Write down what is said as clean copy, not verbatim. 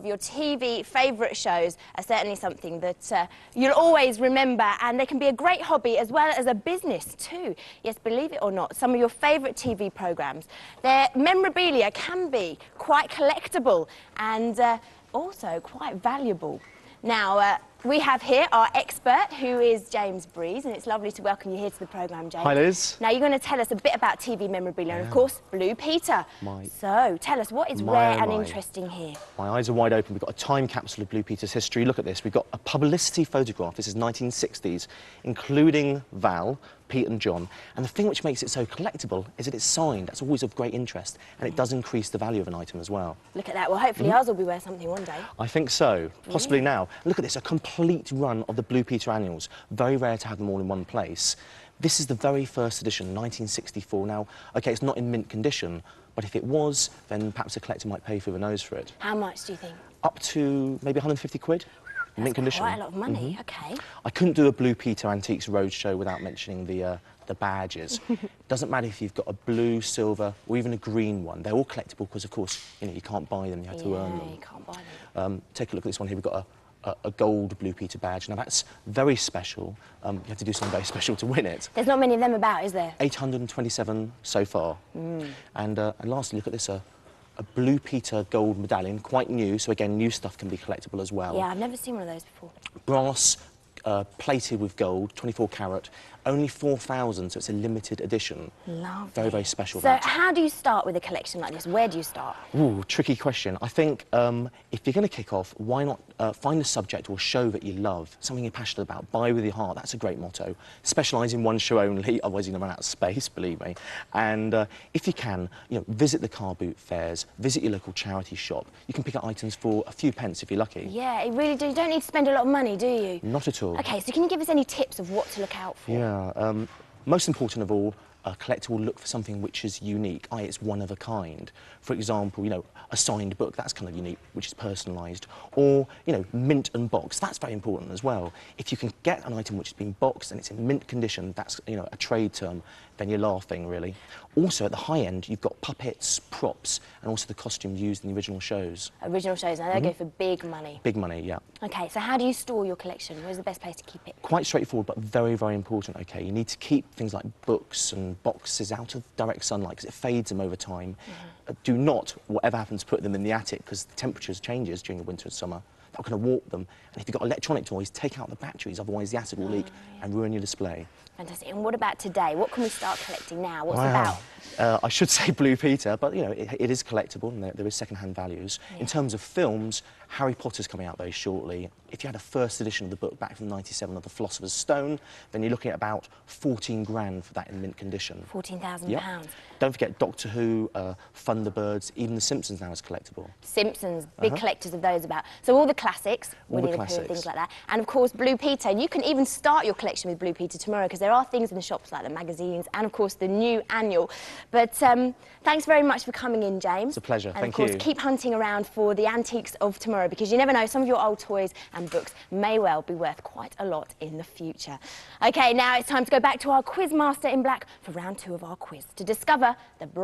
Your TV favourite shows are certainly something that you'll always remember, and they can be a great hobby as well as a business too. Yes, believe it or not, some of your favourite TV programmes, their memorabilia can be quite collectible and also quite valuable. Now, we have here our expert, who is James Breese, and it's lovely to welcome you here to the programme, James. Hi, Liz. Now, you're going to tell us a bit about TV memorabilia, and of course, Blue Peter. So, tell us, what is rare and interesting here? My eyes are wide open. We've got a time capsule of Blue Peter's history. Look at this. We've got a publicity photograph. This is 1960s, including Val, Pete and John. And the thing which makes it so collectible is that it's signed. That's always of great interest, and it does increase the value of an item as well. Look at that. Well, hopefully ours will be worth something one day. I think so. Possibly now. Look at this, a complete run of the Blue Peter annuals. Very rare to have them all in one place. This is the very first edition, 1964. Now, OK, it's not in mint condition, but if it was, then perhaps a collector might pay through the nose for it. How much do you think? Up to maybe 150 quid. That's mint condition. Quite a lot of money. OK. I couldn't do a Blue Peter Antiques Roadshow without mentioning the badges. Doesn't matter if you've got a blue, silver, or even a green one. They're all collectible because, of course, you know, you can't buy them. You have to earn them. You can't buy them. Take a look at this one here. We've got a gold Blue Peter badge. Now, that's very special. You have to do something very special to win it. There's not many of them about, is there? 827 so far. And lastly, look at this. A Blue Peter gold medallion, quite new, so again, new stuff can be collectible as well. Yeah, I've never seen one of those before. Brass, plated with gold, 24 carat, only 4,000, so it's a limited edition. Lovely. Very, very special. So how do you start with a collection like this? Where do you start? Ooh, tricky question. I think if you're going to kick off, why not find a subject or show that you love, something you're passionate about, buy with your heart. That's a great motto. Specialise in one show only, otherwise you're going to run out of space, believe me. And if you can, you know, visit the car boot fairs, visit your local charity shop. You can pick up items for a few pence if you're lucky. Yeah, you really do. You don't need to spend a lot of money, do you? Not at all. OK, so can you give us any tips of what to look out for? Yeah, most important of all, a collector will look for something which is unique, i.e. it's one of a kind. For example, you know, a signed book, that's kind of unique, which is personalised. Or, you know, mint and box, that's very important as well. If you can get an item which has been boxed and it's in mint condition, that's, you know, a trade term, then you're laughing, really. Also, at the high end, you've got puppets, props, and also the costumes used in the original shows. Original shows, now they go for big money. Big money, yeah. OK, so how do you store your collection? Where's the best place to keep it? Quite straightforward, but very, very important, OK? You need to keep things like books and boxes out of direct sunlight because it fades them over time. Do not, whatever happens, put them in the attic because the temperature changes during the winter and summer. That can warp them. And if you've got electronic toys, take out the batteries, otherwise the acid will leak and ruin your display. Fantastic. And what about today? What can we start collecting now? What's about? I should say Blue Peter, but, you know, it is collectible and there is second-hand values. In terms of films, Harry Potter's coming out very shortly. If you had a first edition of the book back from '97 of The Philosopher's Stone, then you're looking at about 14 grand for that in mint condition. £14,000. Don't forget Doctor Who, Thunderbirds, even The Simpsons now is collectible. Simpsons, big collectors of those about. So all the classics, Winnie the Pooh and things like that. And of course, Blue Peter. And you can even start your collection with Blue Peter tomorrow because there are things in the shops like the magazines and, of course, the new annual. But thanks very much for coming in, James. It's a pleasure. And Thank you. of course, keep hunting around for the antiques of tomorrow because you never know, some of your old toys and books may well be worth quite a lot in the future. OK, now it's time to go back to our quiz master in black for round 2 of our quiz to discover the